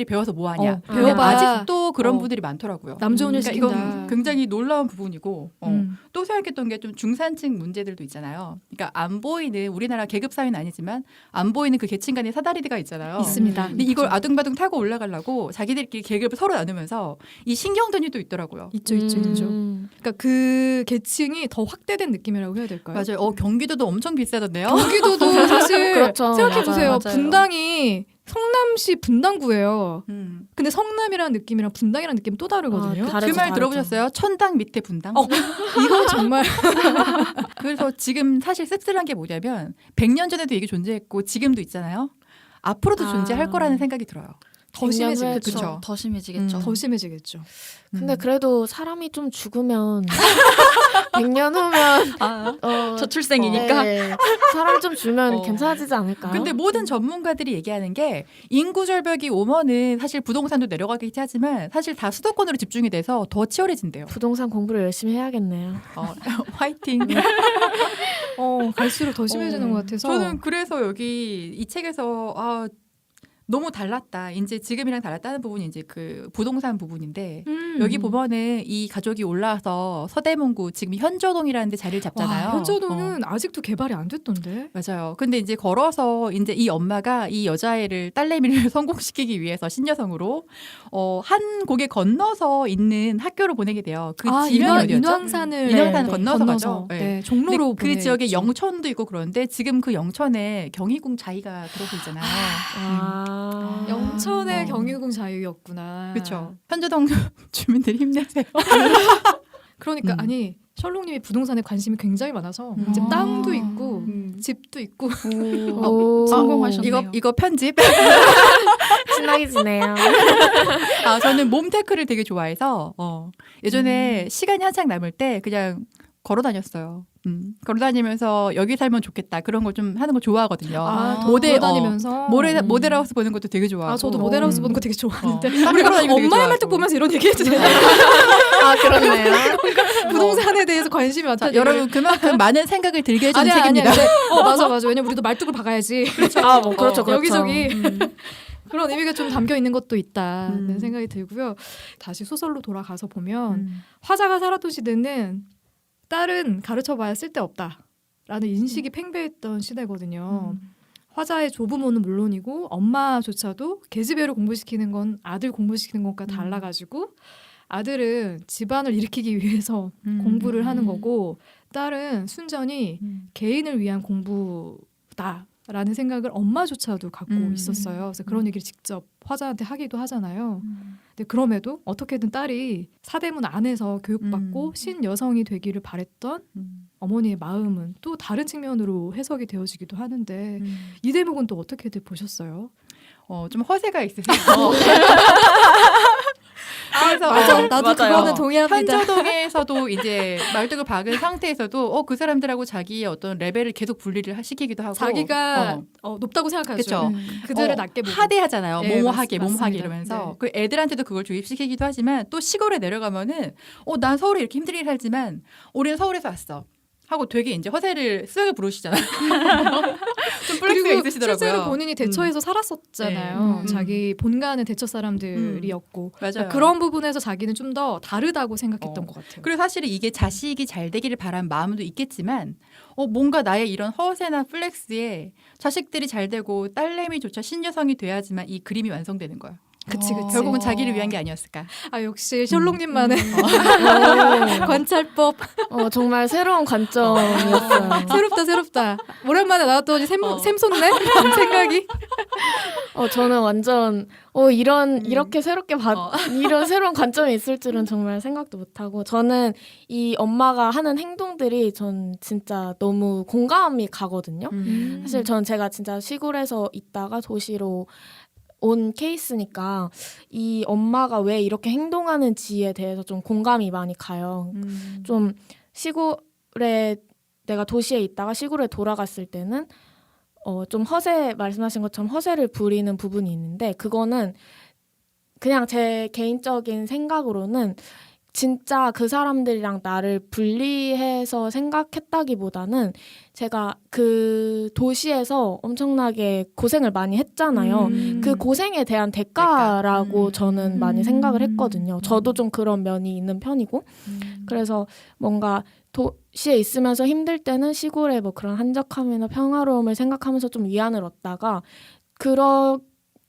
배워서 뭐하냐. 배워봐. 아직도 그런 분들이 많더라고요. 남 좋은 일 그러니까 시킨다. 이건 굉장히 놀라운 부분이고 음. 또 생각했던 게 좀 중산층 문제들도 있잖아요. 그러니까 안 보이는 우리나라 계급 사회는 아니지만 안 보이는 그 계층 간의 사다리가 있잖아요. 있습니다. 근데 이걸 아둥바둥 타고 올라가려고 자기들끼리 계급을 서로 나누면서 이 신경전이 또 있더라고요. 있죠. 그러니까 그 계층이 더 확대된 느낌이라고 해야 될까요? 맞아요. 경기도도 엄청 비싸던데요. 경기도도 사실 그렇죠. 생각해 보세요. 맞아요. 분당이 성남시 분당구예요. 음. 근데 성남이라는 느낌이랑 분당이라는 느낌 또 다르거든요. 다르죠, 그 말 다르죠. 들어보셨어요? 천당 밑에 분당. 이건 정말 그래서 지금 사실 씁쓸한 게 뭐냐면 100년 전에도 이게 존재했고 지금도 있잖아요. 앞으로도 존재할 거라는 생각이 들어요. 더 100년 심해지겠죠. 후에 그쵸. 더 심해지겠죠. 더 심해지겠죠. 근데 그래도 사람이 좀 죽으면 100년 후면 저출생이니까. 네, 사람이 좀 줄면 어. 괜찮아지지 않을까요? 근데 모든 전문가들이 얘기하는 게 인구 절벽이 오면은 사실 부동산도 내려가겠지 하지만 사실 다 수도권으로 집중이 돼서 더 치열해진대요. 부동산 공부를 열심히 해야겠네요. 화이팅. 갈수록 더 심해지는 것 같아서 저는 그래서 여기 이 책에서 너무 달랐다. 이제 지금이랑 달랐다는 부분이 이제 그 부동산 부분인데 여기 보면은 이 가족이 올라와서 서대문구 지금 현저동이라는 데 자리를 잡잖아요. 와, 현저동은 아직도 개발이 안 됐던데. 맞아요. 근데 이제 걸어서 이제 이 엄마가 이 여자애를 딸내미를 성공시키기 위해서 신여성으로 한 고개 건너서 있는 학교를 보내게 돼요. 그 지명이 어디였죠? 인왕산을 인왕산 건너서 가죠. 네, 네. 종로로 근데 그 지역에 보내죠. 영천도 있고 그런데 지금 그 영천에 경희궁 자이가 들어서 있잖아요. 영천의 경유궁 자유였구나. 그렇죠. 현저동 주민들이 힘내세요. 그러니까 아니 셜록님이 부동산에 관심이 굉장히 많아서 이제 땅도 있고 집도 있고 성공하셨네요. 이거 편집. 신나게 지내요. 저는 몸테크를 되게 좋아해서 예전에 시간이 한창 남을 때 그냥 걸어 다녔어요. 걸어 다니면서 여기 살면 좋겠다 그런 걸 좀 하는 거 좋아하거든요. 다니면서 모델하우스 보는 것도 되게 좋아하고. 저도 모델하우스 보는 거 되게 좋아하는데 우리 엄마의 말뚝 보면서 이런 얘기해도 되나요? 그렇네요. 부동산에 대해서 관심이 많다. 여러분 그만큼 많은 생각을 들게 해주는 아니야. 책입니다. 맞아. 왜냐면 우리도 말뚝을 박아야지. 그렇죠. 여기저기 그런 의미가 좀 담겨 있는 것도 있다는 생각이 들고요. 다시 소설로 돌아가서 보면 화자가 살았던 시대는 딸은 가르쳐봐야 쓸데없다라는 인식이 팽배했던 시대거든요. 화자의 조부모는 물론이고 엄마조차도 계집애를 공부시키는 건 아들 공부시키는 것과 달라가지고 아들은 집안을 일으키기 위해서 공부를 하는 거고 딸은 순전히 개인을 위한 공부다라는 생각을 엄마조차도 갖고 있었어요. 그래서 그런 얘기를 직접 화자한테 하기도 하잖아요. 근데 그럼에도 어떻게든 딸이 사대문 안에서 교육받고 신여성이 되기를 바랬던 어머니의 마음은 또 다른 측면으로 해석이 되어지기도 하는데 이 대목은 또 어떻게들 보셨어요? 좀 허세가 있으세요. 그래서 나도 맞아요. 그거는 동의합니다. 현저동에서도 이제 말뚝을 박은 상태에서도 그 사람들하고 자기의 어떤 레벨을 계속 분리를 시키기도 하고 자기가 높다고 생각하죠. 그쵸. 그들을 낮게 보고. 하대하잖아요. 네, 모모하게 맞습니다. 이러면서 네. 그 애들한테도 그걸 주입시키기도 하지만 또 시골에 내려가면은 난 서울에 이렇게 힘들게 살지만 우리는 서울에서 왔어. 하고 되게 이제 허세를 쓱 부르시잖아요. 좀 플렉스가 그리고 있으시더라고요. 실제로 본인이 대처해서 살았었잖아요. 네. 자기 본가는 대처 사람들이었고 맞아요. 그러니까 그런 부분에서 자기는 좀 더 다르다고 생각했던 것 같아요. 그리고 사실은 이게 자식이 잘 되기를 바란 마음도 있겠지만 뭔가 나의 이런 허세나 플렉스에 자식들이 잘 되고 딸내미조차 신여성이 돼야지만 이 그림이 완성되는 거야. 그치. 결국은 자기를 위한 게 아니었을까. 아 역시 셜록님만의 오. 관찰법. 정말 새로운 관점이었어요. 새롭다. 오랜만에 나왔더니 샘솟네 생각이. 저는 완전 이렇게 새롭게 이런 새로운 관점이 있을 줄은 정말 생각도 못하고 저는 이 엄마가 하는 행동들이 전 진짜 너무 공감이 가거든요. 사실 전 제가 진짜 시골에서 있다가 도시로 온 케이스니까 이 엄마가 왜 이렇게 행동하는지에 대해서 좀 공감이 많이 가요. 좀 시골에 내가 도시에 있다가 시골에 돌아갔을 때는 좀 말씀하신 것처럼 허세를 부리는 부분이 있는데 그거는 그냥 제 개인적인 생각으로는 진짜 그 사람들이랑 나를 분리해서 생각했다기보다는 제가 그 도시에서 엄청나게 고생을 많이 했잖아요. 그 고생에 대한 대가라고 저는 많이 생각을 했거든요. 저도 좀 그런 면이 있는 편이고 그래서 뭔가 도시에 있으면서 힘들 때는 시골의 뭐 그런 한적함이나 평화로움을 생각하면서 좀 위안을 얻다가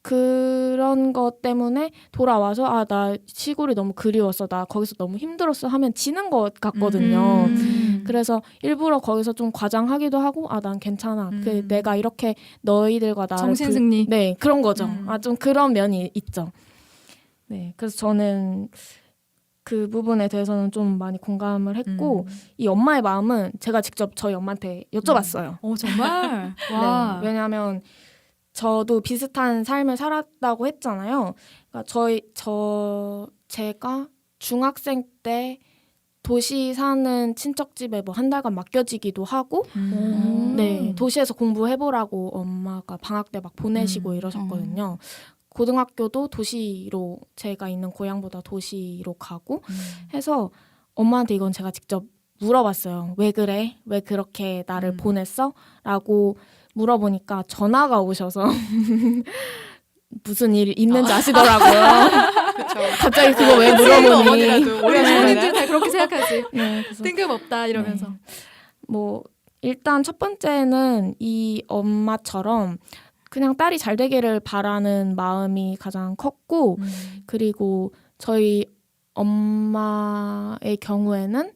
그런 것 때문에 돌아와서 나 시골이 너무 그리웠어, 나 거기서 너무 힘들었어 하면 지는 것 같거든요. 그래서 일부러 거기서 좀 과장하기도 하고 난 괜찮아. 내가 이렇게 너희들과 나를 정신승리. 네, 그런 거죠. 좀 그런 면이 있죠. 네, 그래서 저는 그 부분에 대해서는 좀 많이 공감을 했고 이 엄마의 마음은 제가 직접 저희 엄마한테 여쭤봤어요. 정말. 와. 네, 왜냐하면 저도 비슷한 삶을 살았다고 했잖아요. 그러니까 제가 중학생 때 도시 사는 친척 집에 뭐 한 달간 맡겨지기도 하고, 네, 도시에서 공부해보라고 엄마가 방학 때 막 보내시고 이러셨거든요. 고등학교도 도시로 제가 있는 고향보다 도시로 가고 해서 엄마한테 이건 제가 직접 물어봤어요. 왜 그래? 왜 그렇게 나를 보냈어? 라고 물어보니까 전화가 오셔서 무슨 일 있는지 아시더라고요. 갑자기 그거 왜 물어보니? 우리 어머님들 다 그렇게 생각하지. 네, 그래서 뜬금없다 이러면서. 뭐 일단 첫 번째는 이 엄마처럼 그냥 딸이 잘 되기를 바라는 마음이 가장 컸고 그리고 저희 엄마의 경우에는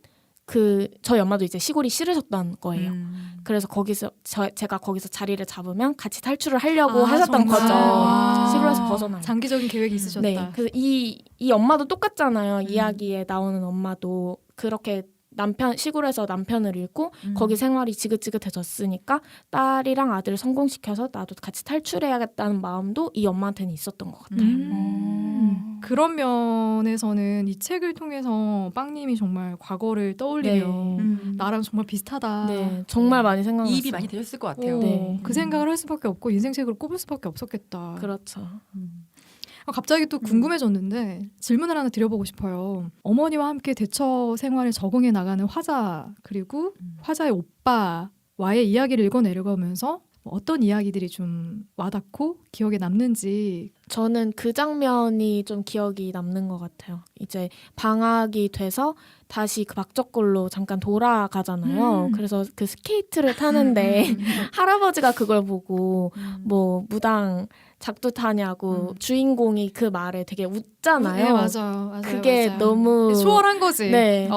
저희 엄마도 이제 시골이 싫으셨던 거예요. 그래서 제가 거기서 자리를 잡으면 같이 탈출을 하려고 하셨던 정말. 거죠. 시골에서 벗어나요. 장기적인 계획이 있으셨다. 네, 그래서 이 엄마도 똑같잖아요. 이야기에 나오는 엄마도 그렇게 시골에서 남편을 잃고 거기 생활이 지긋지긋해졌으니까 딸이랑 아들을 성공시켜서 나도 같이 탈출해야겠다는 마음도 이 엄마한테는 있었던 것 같아요. 그런 면에서는 이 책을 통해서 빵님이 정말 과거를 떠올리면 나랑 정말 비슷하다. 네, 정말 많이 생각났어요. 이입이 많이 되셨을 것 같아요. 네. 그 생각을 할 수밖에 없고 인생책으로 꼽을 수밖에 없었겠다. 그렇죠. 갑자기 또 궁금해졌는데 질문을 하나 드려보고 싶어요. 어머니와 함께 대처 생활에 적응해 나가는 화자 그리고 화자의 오빠와의 이야기를 읽어내려가면서 어떤 이야기들이 좀 와닿고 기억에 남는지. 저는 그 장면이 좀 기억이 남는 것 같아요. 이제 방학이 돼서 다시 그 박저골로 잠깐 돌아가잖아요. 그래서 그 스케이트를 타는데 할아버지가 그걸 보고 뭐 무당 작두 타냐고 주인공이 그 말에 되게 웃잖아요. 네, 맞아요. 그게 맞아요. 너무 수월한 거지. 네.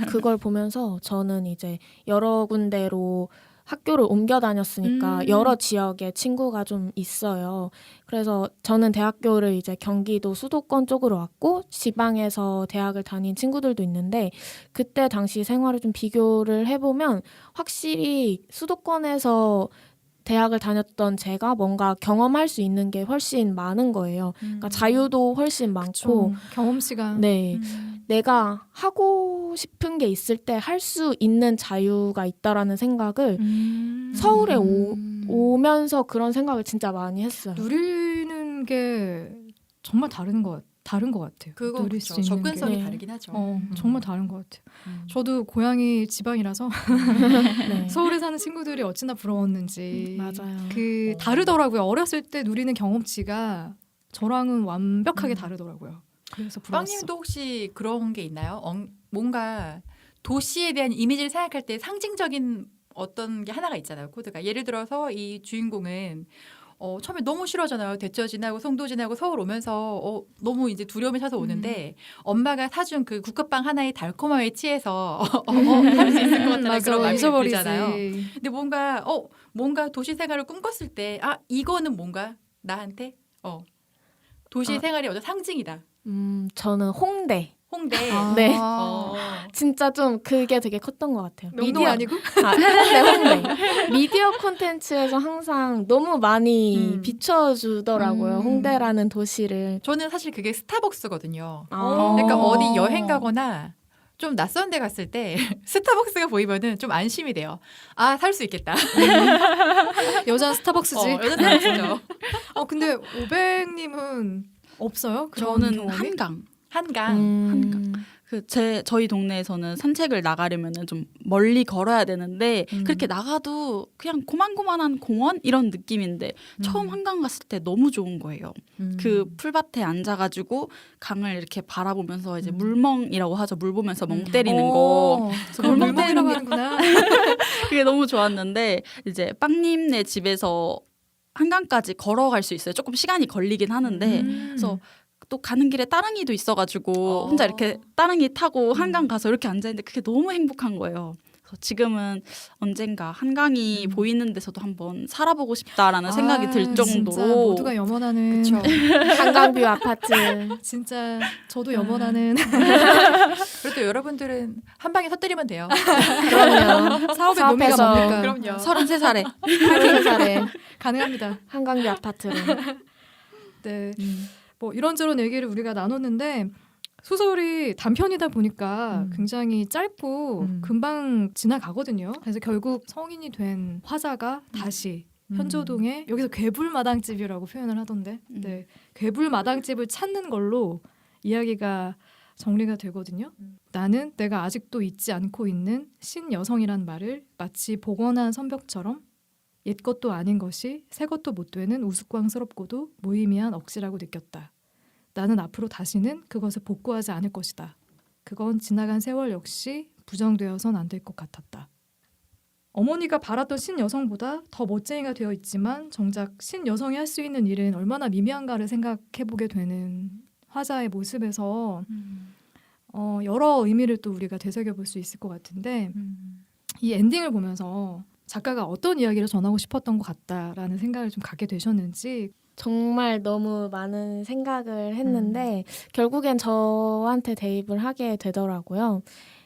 그걸 보면서 저는 이제 여러 군데로 학교를 옮겨 다녔으니까 여러 지역에 친구가 좀 있어요. 그래서 저는 대학교를 이제 경기도 수도권 쪽으로 왔고 지방에서 대학을 다닌 친구들도 있는데 그때 당시 생활을 좀 비교를 해보면 확실히 수도권에서 대학을 다녔던 제가 뭔가 경험할 수 있는 게 훨씬 많은 거예요. 그러니까 자유도 훨씬 많고 경험 시간. 네. 내가 하고 싶은 게 있을 때 할 수 있는 자유가 있다라는 생각을 서울에 오면서 그런 생각을 진짜 많이 했어요. 누리는 게 정말 다른 것 같아요. 그거 누릴 그렇죠. 수 있는 접근성이 게. 다르긴 하죠. 정말 다른 것 같아요. 저도 고향이 지방이라서 네. 서울에 사는 친구들이 어찌나 부러웠는지. 맞아요. 다르더라고요. 어렸을 때 누리는 경험치가 저랑은 완벽하게 다르더라고요. 그래서 부러웠어. 빵님도 혹시 그런 게 있나요? 뭔가 도시에 대한 이미지를 생각할 때 상징적인 어떤 게 하나가 있잖아요. 코드가. 예를 들어서 이 주인공은 처음에 너무 싫어하잖아요. 대처 지나고 송도 지나고 서울 오면서 너무 이제 두려움이 차서 오는데 엄마가 사준 그 국화빵 하나의 달콤함에 취해서 할 수 있을 것 같다는 그런 마음이 들잖아요. 근데 뭔가 도시 생활을 꿈꿨을 때 이거는 뭔가 나한테 도시 생활의 어떤 상징이다. 저는 홍대. 홍대. 네. 진짜 좀 그게 되게 컸던 것 같아요. 명동 아니고? 홍대. 미디어 콘텐츠에서 항상 너무 많이 비춰주더라고요. 홍대라는 도시를. 저는 사실 그게 스타벅스거든요. 아. 그러니까 어디 여행 가거나 좀 낯선 데 갔을 때 스타벅스가 보이면은 좀 안심이 돼요. 살 수 있겠다. 여자 스타벅스지. 여자 스타벅스죠. 근데 오백님은 없어요? 그런 저는 경험이? 한강. 한강. 저희 동네에서는 산책을 나가려면은 좀 멀리 걸어야 되는데 그렇게 나가도 그냥 고만고만한 공원 이런 느낌인데 처음 한강 갔을 때 너무 좋은 거예요. 그 풀밭에 앉아가지고 강을 이렇게 바라보면서 이제 물멍이라고 하죠. 물 보면서 멍 때리는 거. 그걸 물멍이라고 하는구나. 그게 너무 좋았는데 이제 빵님네 집에서 한강까지 걸어갈 수 있어요. 조금 시간이 걸리긴 하는데 그래서 또 가는 길에 따릉이도 있어가지고 혼자 이렇게 따릉이 타고 한강 가서 이렇게 앉아있는데 그게 너무 행복한 거예요. 그래서 지금은 언젠가 한강이 보이는 데서도 한번 살아보고 싶다라는 생각이 들 정도로 진짜 모두가 염원하는 그쵸. 한강뷰 아파트. 진짜 저도 염원하는 그래도 여러분들은 한 방에 터뜨리면 돼요. 그럼요. 사업의 묘미가 사업해서. 뭡니까? 그럼요. 33살에 8살에 가능합니다. 한강뷰 아파트로. 네. 뭐 이런저런 얘기를 우리가 나눴는데 소설이 단편이다 보니까 굉장히 짧고 금방 지나가거든요. 그래서 결국 성인이 된 화자가 다시 현조동에 여기서 괴불마당집이라고 표현을 하던데 네, 괴불마당집을 찾는 걸로 이야기가 정리가 되거든요. 나는 내가 아직도 잊지 않고 있는 신여성이란 말을 마치 복원한 선벽처럼 옛 것도 아닌 것이 새 것도 못 되는 우스꽝스럽고도 무의미한 억지라고 느꼈다. 나는 앞으로 다시는 그것을 복구하지 않을 것이다. 그건 지나간 세월 역시 부정되어선 안 될 것 같았다. 어머니가 바랐던 신여성보다 더 멋쟁이가 되어 있지만 정작 신여성이 할 수 있는 일은 얼마나 미미한가를 생각해보게 되는 화자의 모습에서 여러 의미를 또 우리가 되새겨볼 수 있을 것 같은데 이 엔딩을 보면서 작가가 어떤 이야기를 전하고 싶었던 것 같다라는 생각을 좀 갖게 되셨는지. 정말 너무 많은 생각을 했는데 결국엔 저한테 대입을 하게 되더라고요.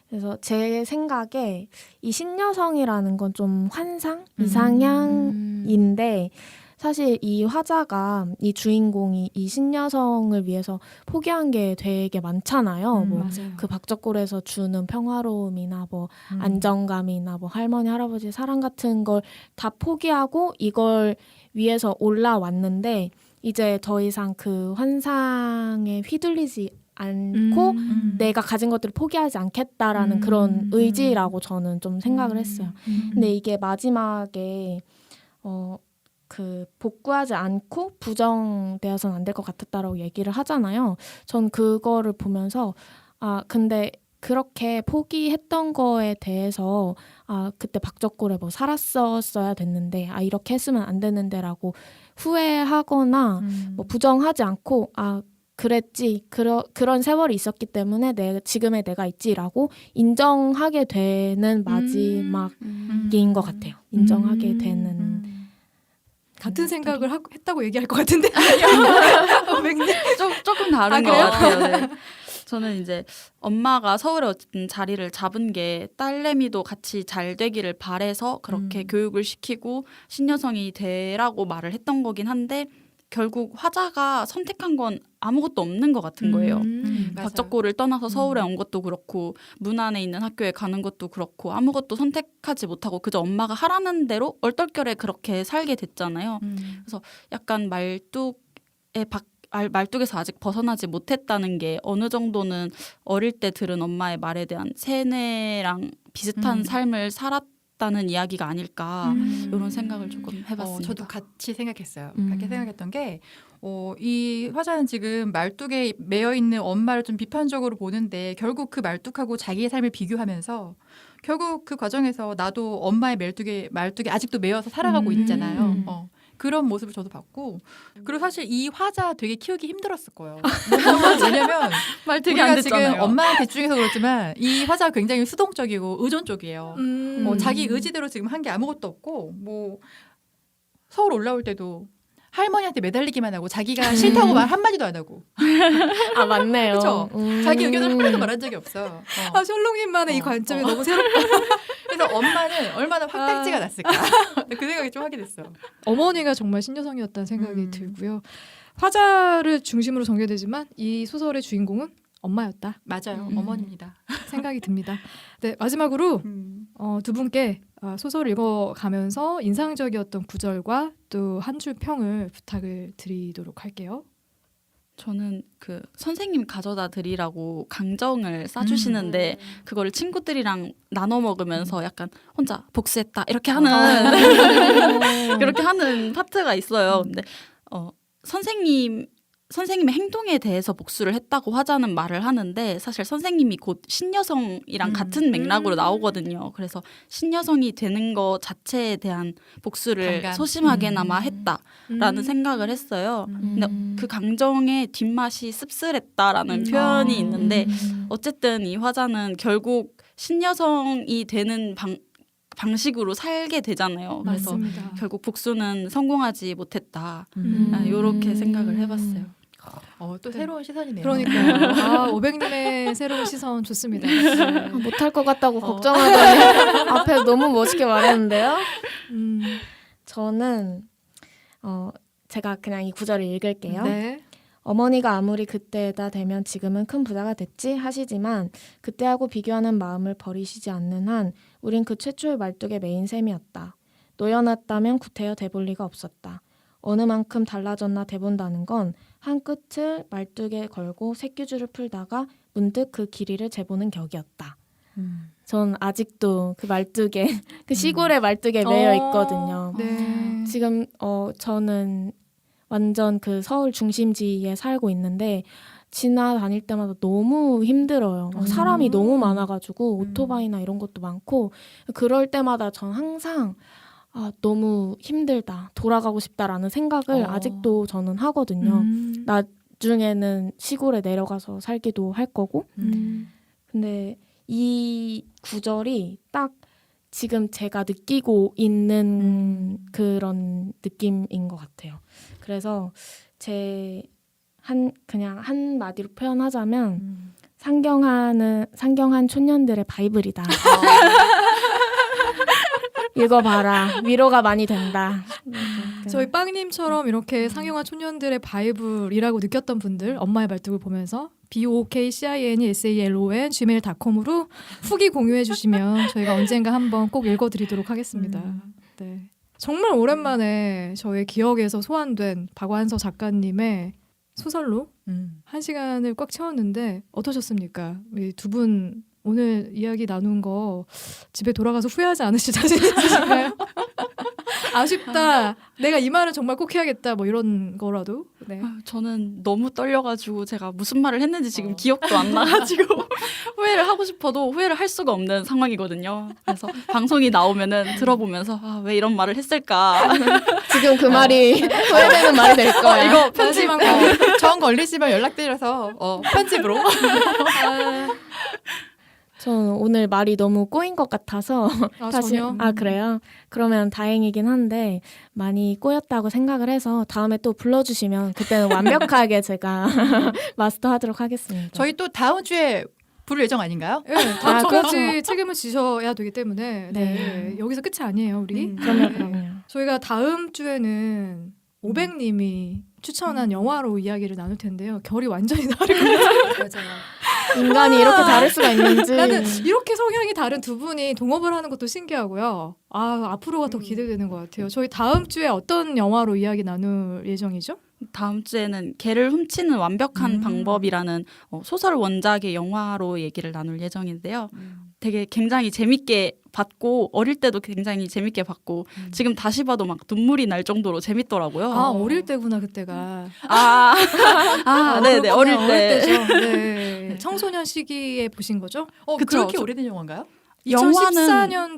그래서 제 생각에 이 신여성이라는 건 좀 환상, 이상향인데 사실 이 화자가 이 주인공이 이 신여성을 위해서 포기한 게 되게 많잖아요. 뭐 맞아요. 그 박적골에서 주는 평화로움이나 뭐 안정감이나 뭐 할머니 할아버지 사랑 같은 걸 다 포기하고 이걸 위해서 올라왔는데 이제 더 이상 그 환상에 휘둘리지 않고 내가 가진 것들을 포기하지 않겠다라는 그런 의지라고 저는 좀 생각을 했어요. 근데 이게 마지막에 그 복구하지 않고 부정되어서는 안 될 것 같았다라고 얘기를 하잖아요. 전 그거를 보면서 근데 그렇게 포기했던 거에 대해서 그때 박적골에 뭐 살았었어야 됐는데 이렇게 했으면 안 되는데라고 후회하거나 뭐 부정하지 않고 그랬지 그런 세월이 있었기 때문에 지금의 내가 있지라고 인정하게 되는 마지막인 것 같아요. 인정하게 되는 같은 생각을 했다고 얘기할 것 같은데. 조금 다른 것 같아요. 네. 저는 이제 엄마가 서울에 어쨌든 자리를 잡은 게 딸내미도 같이 잘 되기를 바래서 그렇게 교육을 시키고 신여성이 되라고 말을 했던 거긴 한데 결국 화자가 선택한 건 아무것도 없는 것 같은 거예요. 박적골을 떠나서 서울에 온 것도 그렇고 문 안에 있는 학교에 가는 것도 그렇고 아무것도 선택하지 못하고 그저 엄마가 하라는 대로 얼떨결에 그렇게 살게 됐잖아요. 그래서 약간 말뚝에서 아직 벗어나지 못했다는 게 어느 정도는 어릴 때 들은 엄마의 말에 대한 세뇌랑 비슷한 삶을 살았다는 이야기가 아닐까 이런 생각을 조금 해봤습니다. 저도 같이 생각했어요. 같이 생각했던 게 이 화자는 지금 말뚝에 매여 있는 엄마를 좀 비판적으로 보는데 결국 그 말뚝하고 자기의 삶을 비교하면서 결국 그 과정에서 나도 엄마의 말뚝에 아직도 매여서 살아가고 있잖아요. 그런 모습을 저도 봤고 그리고 사실 이 화자 되게 키우기 힘들었을 거예요. 왜냐면 말 되게 우리가 안 지금 됐잖아요. 엄마한테 중에서 그렇지만 이 화자가 굉장히 수동적이고 의존적이에요. 자기 의지대로 지금 한 게 아무것도 없고 뭐 서울 올라올 때도 할머니한테 매달리기만 하고 자기가 싫다고 말 한마디도 안 하고 아 맞네요. 그쵸? 자기 의견을 한 번도 말한 적이 없어. 아 셜록님만의 이 관점이 너무 새롭다. 그래서 엄마는 얼마나 확딱지가 났을까 그 생각이 좀 하게 됐어. 어머니가 정말 신여성이었다는 생각이 음. 들고요. 화자를 중심으로 전개되지만 이 소설의 주인공은 엄마였다 맞아요. 어머니입니다. 생각이 듭니다. 네, 마지막으로 두 분께 소설을 읽어가면서 인상적이었던 구절과 또 한 줄 평을 부탁을 드리도록 할게요. 저는 그 선생님 가져다 드리라고 강정을 싸주시는데 그거를 친구들이랑 나눠 먹으면서 약간 혼자 복수했다 이렇게 하는 그렇게 하는 파트가 있어요. 근데 선생님의 행동에 대해서 복수를 했다고 화자는 말을 하는데 사실 선생님이 곧 신여성이랑 같은 맥락으로 나오거든요. 그래서 신여성이 되는 것 자체에 대한 복수를 강간. 소심하게나마 했다라는 생각을 했어요. 근데 그 강정의 뒷맛이 씁쓸했다라는 표현이 있는데 어쨌든 이 화자는 결국 신여성이 되는 방식으로 살게 되잖아요. 그래서 맞습니다. 결국 복수는 성공하지 못했다. 이렇게 생각을 해봤어요. 또 새로운 시선이네요. 그러니까요. 500님의 새로운 시선 좋습니다. 네. 못할 것 같다고 걱정하더니 앞에 너무 멋있게 말했는데요. 저는 제가 그냥 이 구절을 읽을게요. 네. 어머니가 아무리 그때다 되면 지금은 큰 부자가 됐지 하시지만 그때하고 비교하는 마음을 버리시지 않는 한 우린 그 최초의 말뚝의 메인 셈이었다. 놓여놨다면 구태여 대볼 리가 없었다. 어느 만큼 달라졌나 대본다는 건 한 끝을 말뚝에 걸고 새끼줄을 풀다가 문득 그 길이를 재보는 격이었다. 전 아직도 그 말뚝에 그 시골의 말뚝에 매여 있거든요. 네. 지금 저는 완전 그 서울 중심지에 살고 있는데 지나다닐 때마다 너무 힘들어요. 막 사람이 너무 많아가지고 오토바이나 이런 것도 많고 그럴 때마다 전 항상 너무 힘들다, 돌아가고 싶다라는 생각을 아직도 저는 하거든요. 나중에는 시골에 내려가서 살기도 할 거고. 근데 이 구절이 딱 지금 제가 느끼고 있는 그런 느낌인 것 같아요. 그래서 그냥 한 마디로 표현하자면 상경한 촌년들의 바이블이다. 읽어봐라. 위로가 많이 된다. 저희 빵님처럼 이렇게 상용한 촌년들의 바이블이라고 느꼈던 분들 엄마의 말뚝을 보면서 BOKCINESALON@gmail.com으로 후기 공유해 주시면 저희가 언젠가 한번 꼭 읽어드리도록 하겠습니다. 네. 정말 오랜만에 저의 기억에서 소환된 박완서 작가님의 소설로 1시간을 꽉 채웠는데 어떠셨습니까? 두 분 오늘 이야기 나눈 거 집에 돌아가서 후회하지 않으실 자신 있으신가요? 아쉽다. 내가 이 말은 정말 꼭 해야겠다. 뭐 이런 거라도. 네. 저는 너무 떨려가지고 제가 무슨 말을 했는지 지금 기억도 안 나가지고 후회를 하고 싶어도 후회를 할 수가 없는 상황이거든요. 그래서 방송이 나오면은 들어보면서 왜 이런 말을 했을까. 지금 그 말이 후회되는 말이 될 거야. 이거 편집 정 걸리시면 연락드려서 편집으로. 저는 오늘 말이 너무 꼬인 것 같아서 다시 전혀. 그래요? 그러면 다행이긴 한데 많이 꼬였다고 생각을 해서 다음에 또 불러주시면 그때는 완벽하게 제가 마스터하도록 하겠습니다. 저희 또 다음 주에 부를 예정 아닌가요? 네, 다음 주까지 책임을 지셔야 되기 때문에 네. 여기서 끝이 아니에요, 우리. 그럼요. 저희가 다음 주에는 500님이 추천한 영화로 이야기를 나눌 텐데요. 결이 완전히 다를 것 같아요. 인간이 이렇게 다를 수가 있는지. 나는 이렇게 성향이 다른 두 분이 동업을 하는 것도 신기하고요. 앞으로가 더 기대되는 것 같아요. 저희 다음 주에 어떤 영화로 이야기 나눌 예정이죠? 다음 주에는 개를 훔치는 완벽한 방법이라는 소설 원작의 영화로 얘기를 나눌 예정인데요. 되게 굉장히 재밌게 봤고 어릴 때도 굉장히 재밌게 봤고 지금 다시 봐도 막 눈물이 날 정도로 재밌더라고요. 어릴 때구나 그때가. 네네 어릴 어릴 때. 때죠. 네. 청소년 시기에 보신 거죠? 그렇게 저- 오래된 영화인가요? 영화는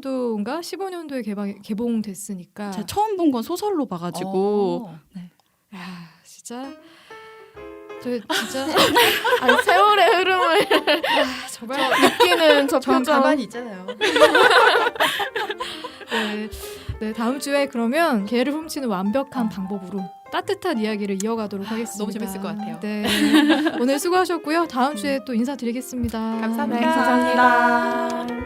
2014년도인가 15년도에 개봉됐으니까. 제가 처음 본 건 소설로 봐가지고 야, 진짜 아니, 세월의 흐름을 정말 느끼는 저 전 표정. 가만히 있잖아요. 네, 네, 다음 주에 그러면 개를 훔치는 완벽한 방법으로 따뜻한 이야기를 이어가도록 하겠습니다. 너무 재밌을 것 같아요. 네, 오늘 수고하셨고요. 다음 주에 또 인사드리겠습니다. 감사합니다. 네, 감사합니다.